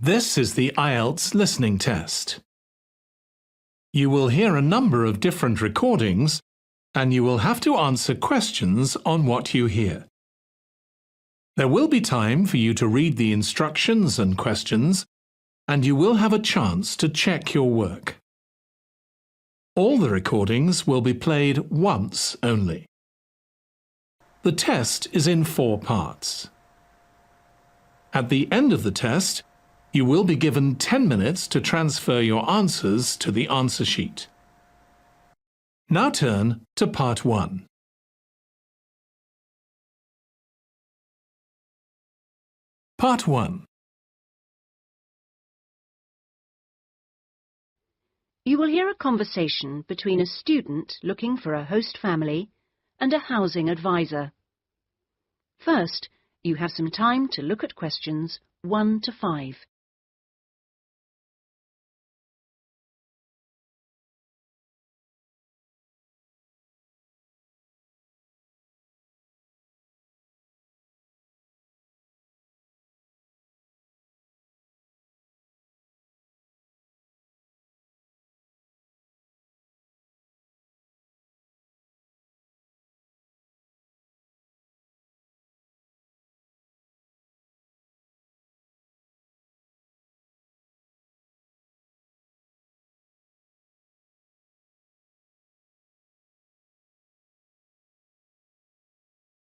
This is the IELTS Listening Test. You will hear a number of different recordings and you will have to answer questions on what you hear. There will be time for you to read the instructions and questions, and you will have a chance to check your work. All the recordings will be played once only. The test is in 4 parts. At the end of the test, you will be given 10 minutes to transfer your answers to the answer sheet. Now turn to Part 1. Part 1. You will hear a conversation between a student looking for a host family and a housing advisor. First, you have some time to look at questions 1 to 5.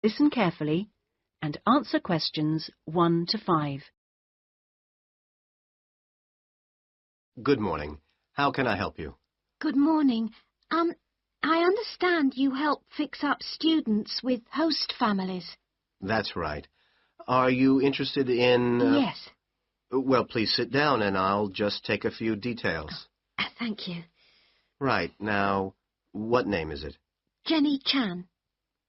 Listen carefully and answer questions 1 to 5. Good morning. How can I help you? Good morning. I understand you help fix up students with host families. That's right. Are you interested in... Yes. Well, please sit down and I'll just take a few details. Thank you. Right. Now, what name is it? Jenny Chan.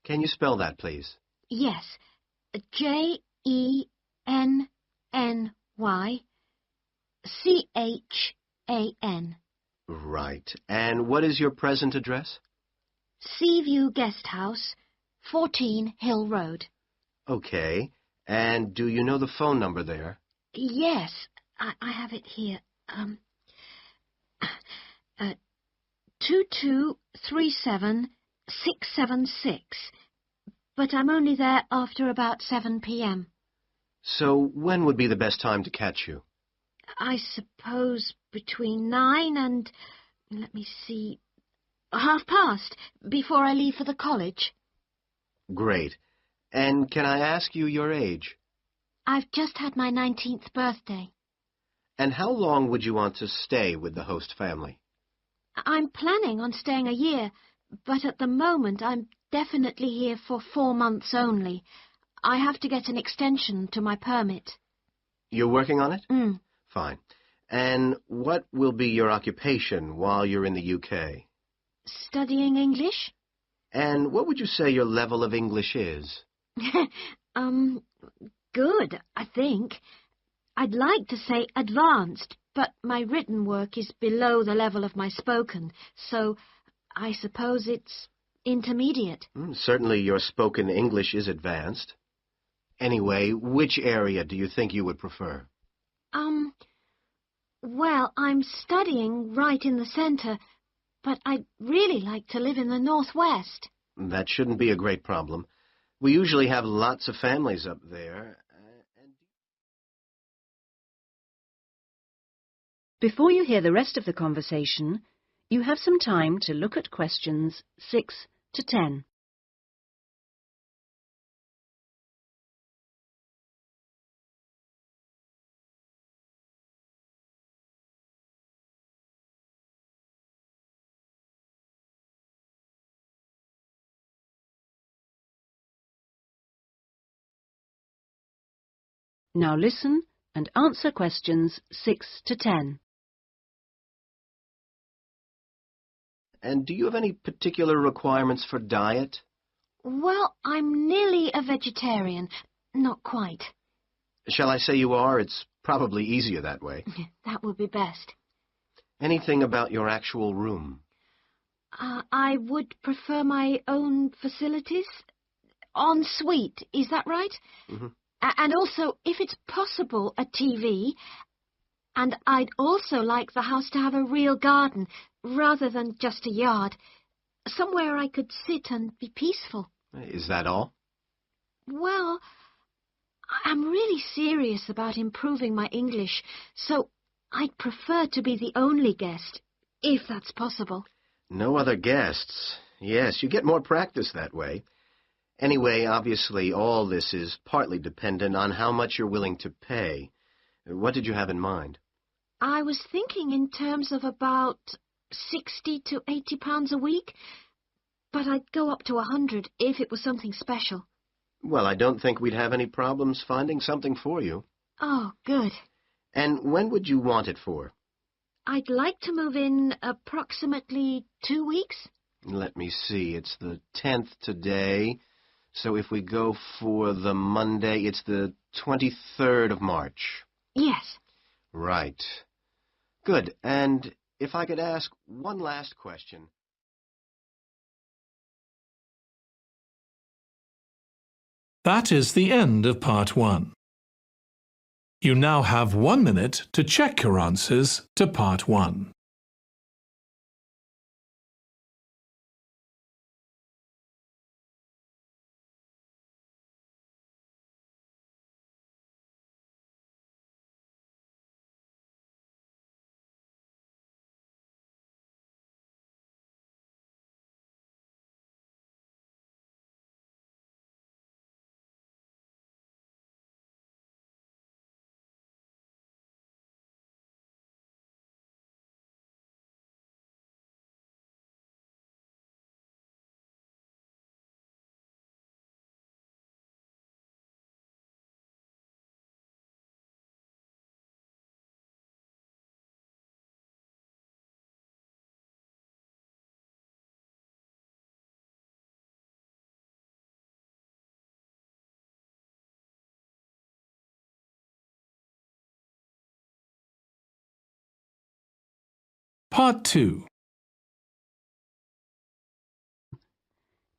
Can you spell that, please? Yes. Jenny-Chan. Right. And what is your present address? Seaview Guest House, 14 Hill Road. Okay. And do you know the phone number there? Yes, I have it here. 2237676. But I'm only there after about 7 p.m. So when would be the best time to catch you? I suppose between 9 and, let me see, past, before I leave for the college. Great. And can I ask you your age? I've just had my 19th birthday. And how long would you want to stay with the host family? I'm planning on staying a year, but at the moment I'm definitely here for 4 months only. I have to get an extension to my permit. You're working on it? Mm. Fine. And what will be your occupation while you're in the UK? Studying English? And what would you say your level of English is? Good, I think. I'd like to say advanced, but my written work is below the level of my spoken, so I suppose it's intermediate. Certainly your spoken English is advanced. Anyway, which area do you think you would prefer? Well, I'm studying right in the centre, but I'd really like to live in the northwest. That shouldn't be a great problem. We usually have lots of families up there. Before you hear the rest of the conversation, you have some time to look at questions 6 to 10. Now listen and answer questions 6 to 10. And do you have any particular requirements for diet? Well, I'm nearly a vegetarian. Not quite. Shall I say you are? It's probably easier that way. That would be best. Anything about your actual room? I would prefer my own facilities. En suite, is that right? Mm-hmm. And also, if it's possible, a TV. And I'd also like the house to have a real garden, rather than just a yard. Somewhere I could sit and be peaceful. Is that all? Well, I'm really serious about improving my English, so I'd prefer to be the only guest, if that's possible. No other guests. Yes, you get more practice that way. Anyway, obviously, all this is partly dependent on how much you're willing to pay. What did you have in mind? I was thinking in terms of about £60 to £80 a week, but I'd go up to 100 if it was something special. Well, I don't think we'd have any problems finding something for you. Oh, good. And when would you want it for? I'd like to move in approximately 2 weeks. Let me see. It's the 10th today. So if we go for the Monday, it's the 23rd of March. Yes. Right. Good. And if I could ask one last question. That is the end of Part 1. You now have 1 minute to check your answers to Part 1. Part 2.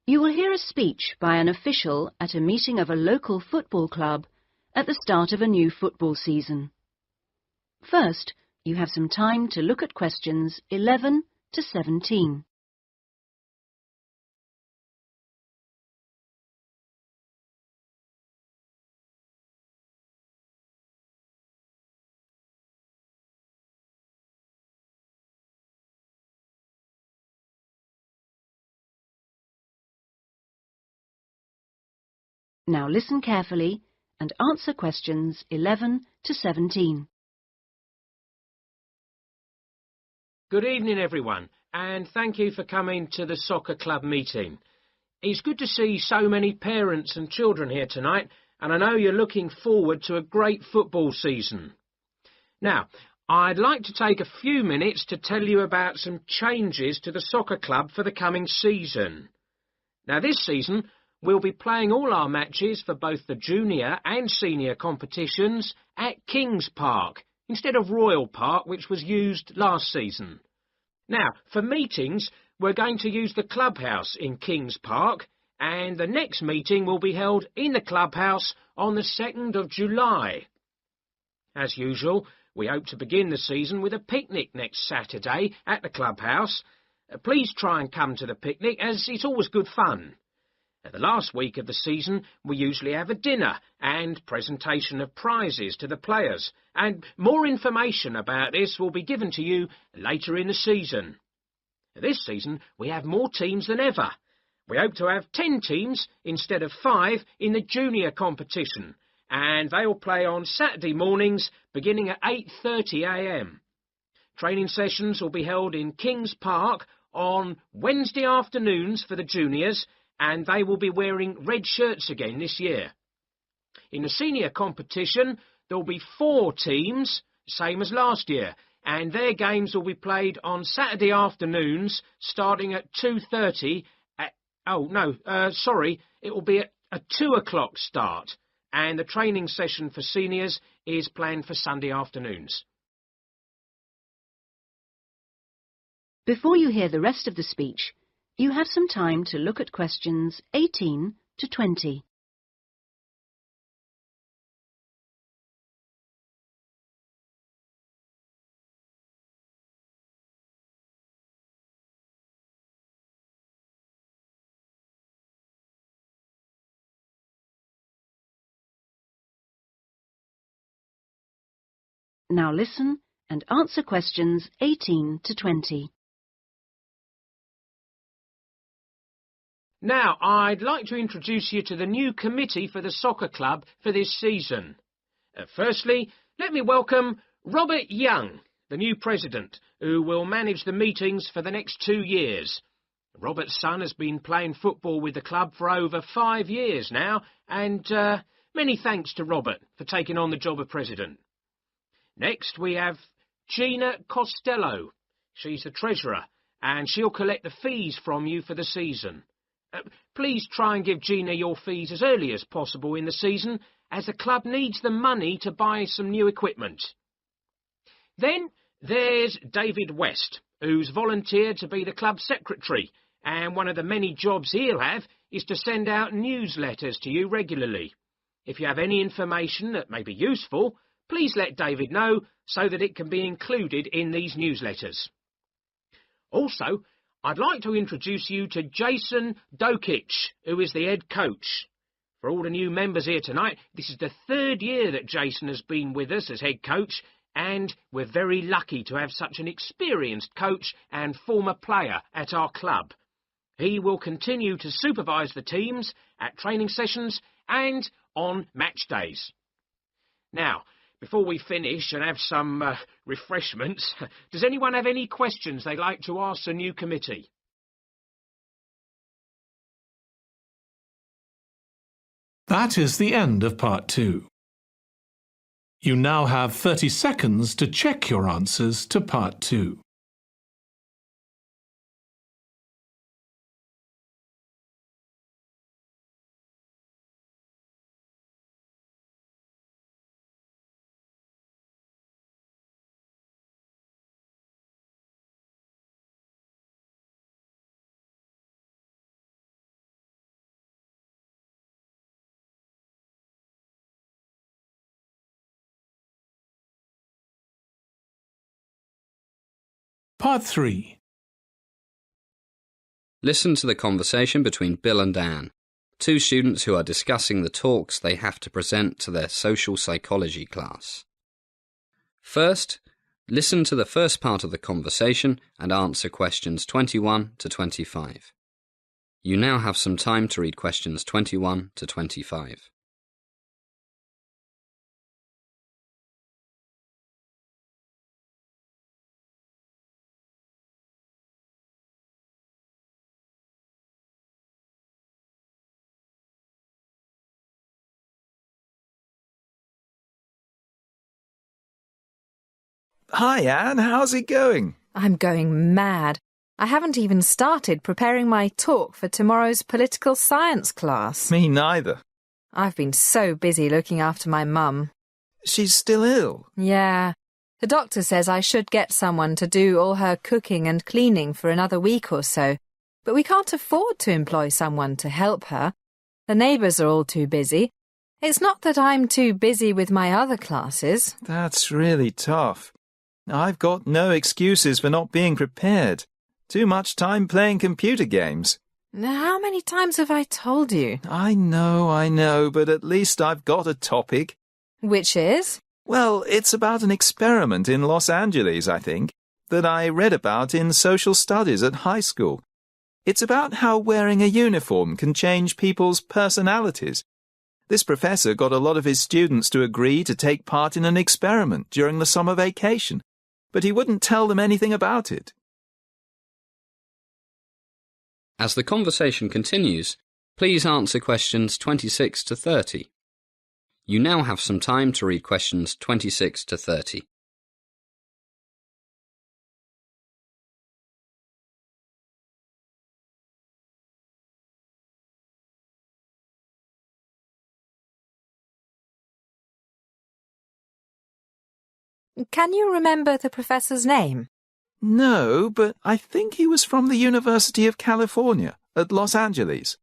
You will hear a speech by an official at a meeting of a local football club at the start of a new football season. First, you have some time to look at questions 11 to 17. Now listen carefully and answer questions 11 to 17. Good evening, everyone, and thank you for coming to the soccer club meeting. It's good to see so many parents and children here tonight, and I know you're looking forward to a great football season. Now, I'd like to take a few minutes to tell you about some changes to the soccer club for the coming season. Now, this season, we'll be playing all our matches for both the junior and senior competitions at Kings Park, instead of Royal Park, which was used last season. Now, for meetings, we're going to use the clubhouse in Kings Park, and the next meeting will be held in the clubhouse on the 2nd of July. As usual, we hope to begin the season with a picnic next Saturday at the clubhouse. Please try and come to the picnic, as it's always good fun. The last week of the season, we usually have a dinner and presentation of prizes to the players, and more information about this will be given to you later in the season. This season, we have more teams than ever. We hope to have 10 teams instead of 5 in the junior competition, and they will play on Saturday mornings beginning at 8:30 a.m. Training sessions will be held in Kings Park on Wednesday afternoons for the juniors, and they will be wearing red shirts again this year. In the senior competition, there will be 4 teams, same as last year, and their games will be played on Saturday afternoons, starting at 2:30. It will be at a 2 o'clock start, and the training session for seniors is planned for Sunday afternoons. Before you hear the rest of the speech, you have some time to look at questions 18 to 20. Now listen and answer questions 18 to 20. Now, I'd like to introduce you to the new committee for the soccer club for this season. Firstly, let me welcome Robert Young, the new president, who will manage the meetings for the next 2 years. Robert's son has been playing football with the club for over 5 years now, and many thanks to Robert for taking on the job of president. Next, we have Gina Costello. She's the treasurer, and she'll collect the fees from you for the season. Please try and give Gina your fees as early as possible in the season, as the club needs the money to buy some new equipment. Then there's David West, who's volunteered to be the club secretary, and one of the many jobs he'll have is to send out newsletters to you regularly. If you have any information that may be useful, please let David know so that it can be included in these newsletters. Also, I'd like to introduce you to Jason Dokic, who is the head coach. For all the new members here tonight, this is the 3rd year that Jason has been with us as head coach, and we're very lucky to have such an experienced coach and former player at our club. He will continue to supervise the teams at training sessions and on match days. Now, before we finish and have some refreshments, does anyone have any questions they'd like to ask the new committee? That is the end of part 2. You now have 30 seconds to check your answers to part 2. Part 3. Listen to the conversation between Bill and Anne, 2 students who are discussing the talks they have to present to their social psychology class. First, listen to the first part of the conversation and answer questions 21 to 25. You now have some time to read questions 21 to 25. Hi, Anne. How's it going? I'm going mad. I haven't even started preparing my talk for tomorrow's political science class. Me neither. I've been so busy looking after my mum. She's still ill. Yeah. The doctor says I should get someone to do all her cooking and cleaning for another week or so, but we can't afford to employ someone to help her. The neighbours are all too busy. It's not that I'm too busy with my other classes. That's really tough. I've got no excuses for not being prepared. Too much time playing computer games. How many times have I told you? I know, but at least I've got a topic. Which is? Well, it's about an experiment in Los Angeles, I think, that I read about in social studies at high school. It's about how wearing a uniform can change people's personalities. This professor got a lot of his students to agree to take part in an experiment during the summer vacation, but he wouldn't tell them anything about it. As the conversation continues, please answer questions 26 to 30. You now have some time to read questions 26 to 30. Can you remember the professor's name? No, but I think he was from the University of California at Los Angeles.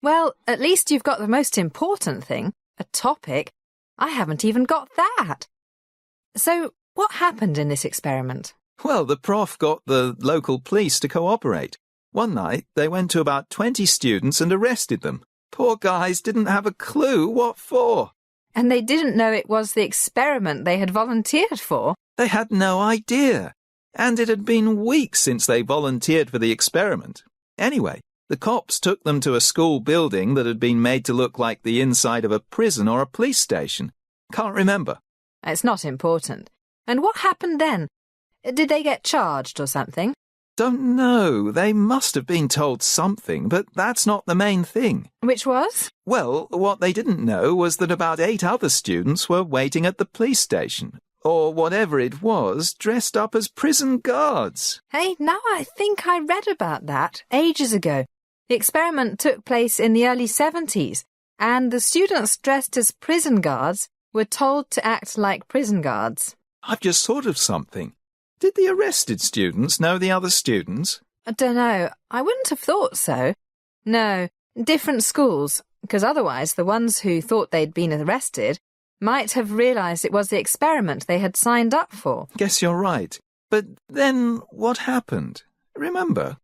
Well, at least you've got the most important thing, a topic. I haven't even got that. So, what happened in this experiment? Well, the prof got the local police to cooperate. One night, they went to about 20 students and arrested them. Poor guys didn't have a clue what for. And they didn't know it was the experiment they had volunteered for. They had no idea. And it had been weeks since they volunteered for the experiment. Anyway, the cops took them to a school building that had been made to look like the inside of a prison or a police station. Can't remember. It's not important. And what happened then? Did they get charged or something? Don't know. They must have been told something, but that's not the main thing. Which was? Well, what they didn't know was that about 8 other students were waiting at the police station, or whatever it was, dressed up as prison guards. Hey, now I think I read about that ages ago. The experiment took place in the early 70s, and the students dressed as prison guards were told to act like prison guards. I've just thought of something. Did the arrested students know the other students? I don't know. I wouldn't have thought so. No, different schools, because otherwise the ones who thought they'd been arrested might have realised it was the experiment they had signed up for. Guess you're right. But then what happened? Remember?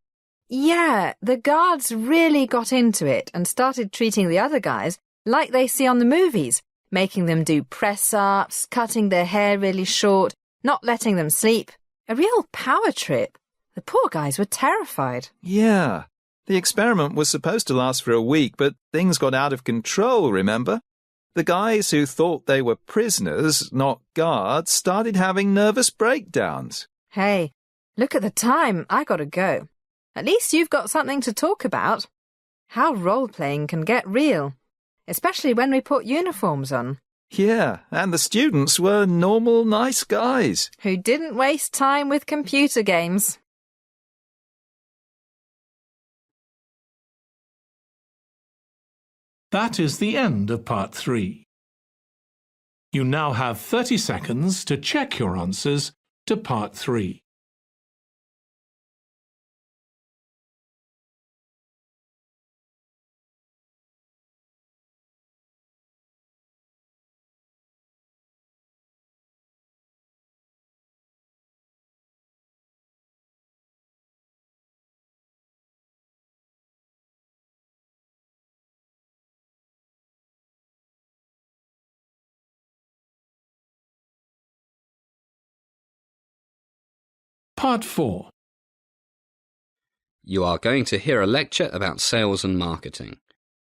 Yeah, the guards really got into it and started treating the other guys like they see on the movies, making them do press-ups, cutting their hair really short, not letting them sleep. A real power trip. The poor guys were terrified. Yeah. The experiment was supposed to last for a week, but things got out of control, remember? The guys who thought they were prisoners, not guards, started having nervous breakdowns. Hey, look at the time. I gotta go. At least you've got something to talk about. How role-playing can get real, especially when we put uniforms on. Yeah, and the students were normal, nice guys. Who didn't waste time with computer games. That is the end of Part 3. You now have 30 seconds to check your answers to Part 3. Part 4. You are going to hear a lecture about sales and marketing.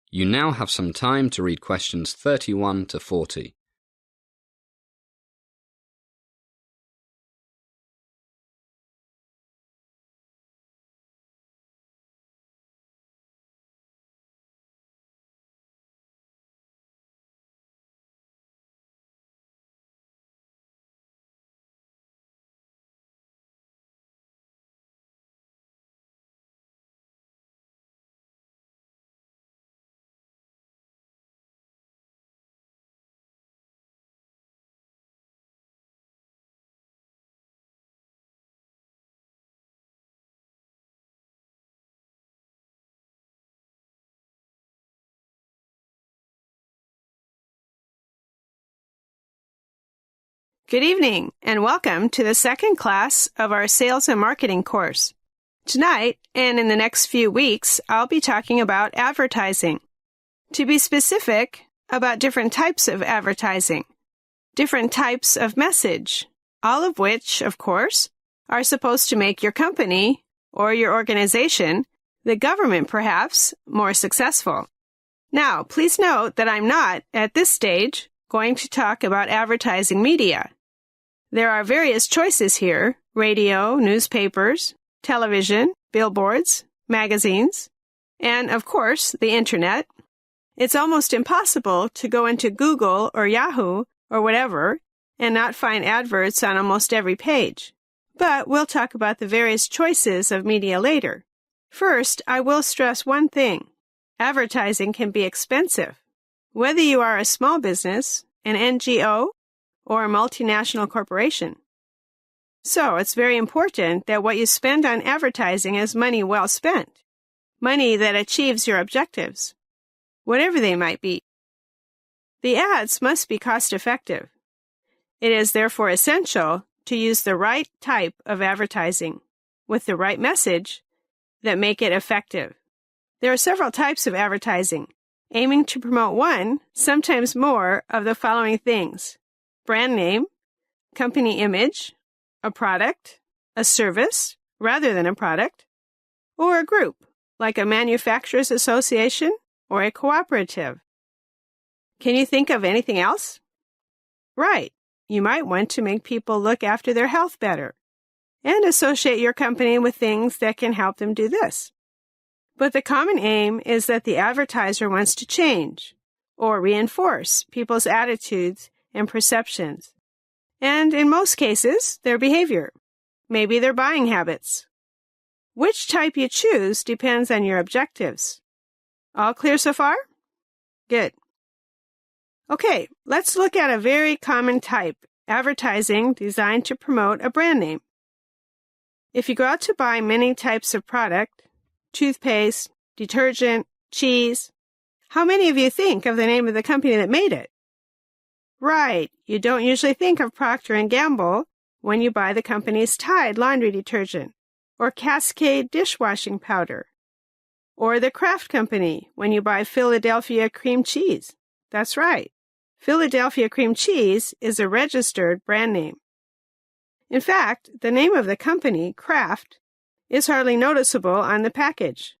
You now have some time to read questions 31 to 40. Good evening, and welcome to the second class of our Sales and Marketing course. Tonight, and in the next few weeks, I'll be talking about advertising. To be specific, about different types of advertising, different types of message, all of which, of course, are supposed to make your company, or your organization, the government perhaps, more successful. Now, please note that I'm not, at this stage, going to talk about advertising media. There are various choices here: radio, newspapers, television, billboards, magazines, and, of course, the Internet. It's almost impossible to go into Google or Yahoo or whatever and not find adverts on almost every page. But we'll talk about the various choices of media later. First, I will stress one thing. Advertising can be expensive. Whether you are a small business, an NGO, or a multinational corporation. So it's very important that what you spend on advertising is money well spent, money that achieves your objectives, whatever they might be. The ads must be cost-effective. It is therefore essential to use the right type of advertising with the right message that make it effective. There are several types of advertising, aiming to promote one, sometimes more, of the following things: brand name, company image, a product, a service rather than a product, or a group, like a manufacturers association or a cooperative. Can you think of anything else? Right. You might want to make people look after their health better and associate your company with things that can help them do this. But the common aim is that the advertiser wants to change or reinforce people's attitudes and perceptions, and in most cases, their behavior, maybe their buying habits. Which type you choose depends on your objectives. All clear so far? Good. Okay, let's look at a very common type, advertising designed to promote a brand name. If you go out to buy many types of product, toothpaste, detergent, cheese, how many of you think of the name of the company that made it? Right, you don't usually think of Procter & Gamble when you buy the company's Tide laundry detergent, or Cascade dishwashing powder, or the Kraft Company when you buy Philadelphia cream cheese. That's right, Philadelphia cream cheese is a registered brand name. In fact, the name of the company, Kraft, is hardly noticeable on the package.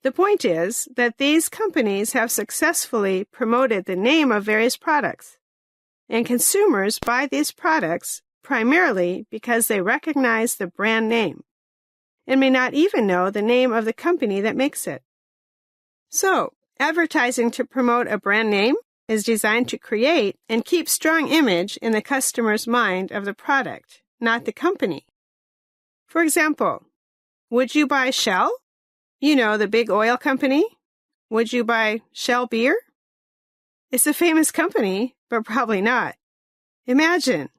The point is that these companies have successfully promoted the name of various products, and consumers buy these products primarily because they recognize the brand name and may not even know the name of the company that makes it. So, advertising to promote a brand name is designed to create and keep strong image in the customer's mind of the product, not the company. For example, would you buy Shell? You know, the big oil company. Would you buy Shell beer? It's a famous company, but probably not. Imagine.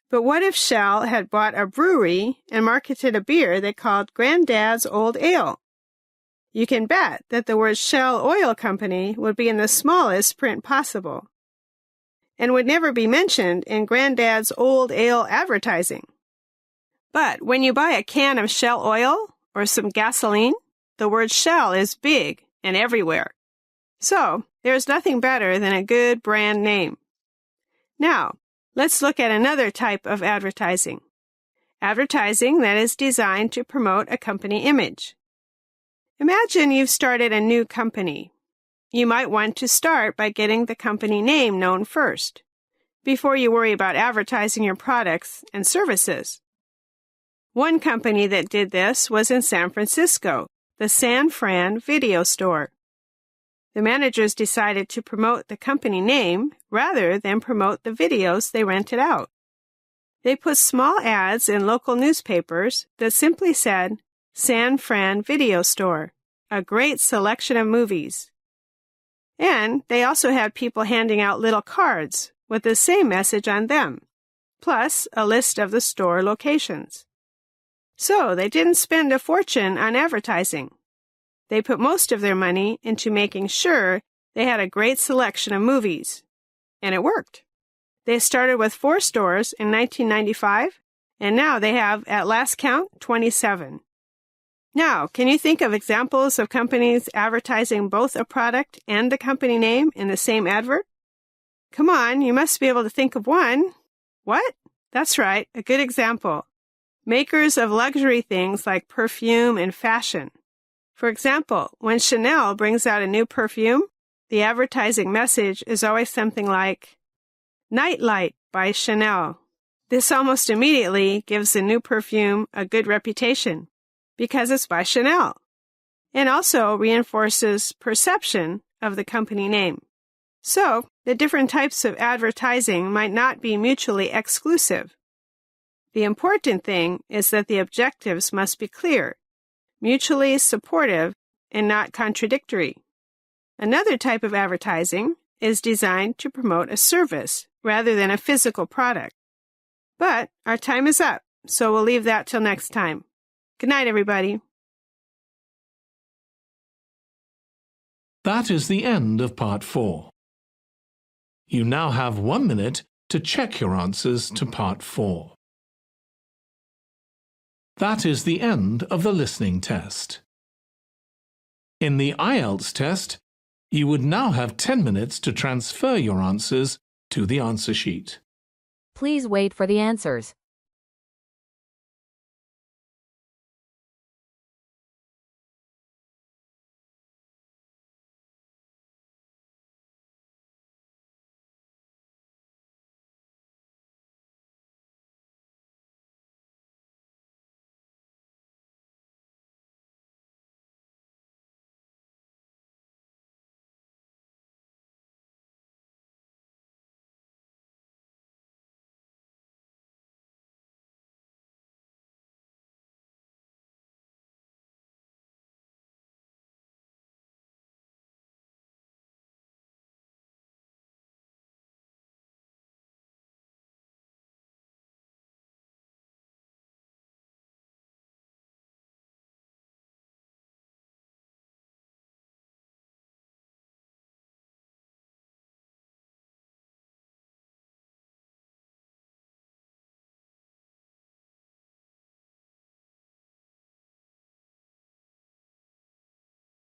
But what if Shell had bought a brewery and marketed a beer they called Granddad's Old Ale? You can bet that the word Shell Oil Company would be in the smallest print possible and would never be mentioned in Granddad's Old Ale advertising. But when you buy a can of Shell oil or some gasoline, the word Shell is big and everywhere. So, there's nothing better than a good brand name. Now, let's look at another type of advertising. Advertising that is designed to promote a company image. Imagine you've started a new company. You might want to start by getting the company name known first, before you worry about advertising your products and services. One company that did this was in San Francisco, the San Fran Video Store. The managers decided to promote the company name rather than promote the videos they rented out. They put small ads in local newspapers that simply said, San Fran Video Store, a great selection of movies. And they also had people handing out little cards with the same message on them, plus a list of the store locations. So they didn't spend a fortune on advertising. They put most of their money into making sure they had a great selection of movies. And it worked. They started with 4 stores in 1995, and now they have, at last count, 27. Now, can you think of examples of companies advertising both a product and the company name in the same advert? Come on, you must be able to think of one. What? That's right, a good example. Makers of luxury things like perfume and fashion. For example, when Chanel brings out a new perfume, the advertising message is always something like, Nightlight by Chanel. This almost immediately gives the new perfume a good reputation because it's by Chanel, and also reinforces perception of the company name. So, the different types of advertising might not be mutually exclusive. The important thing is that the objectives must be clear, mutually supportive, and not contradictory. Another type of advertising is designed to promote a service rather than a physical product. But our time is up, so we'll leave that till next time. Good night, everybody. That is the end of Part 4. You now have 1 minute to check your answers to Part 4. That is the end of the listening test. In the IELTS test, You would now have 10 minutes to transfer your answers to the answer sheet. Please wait for the answers.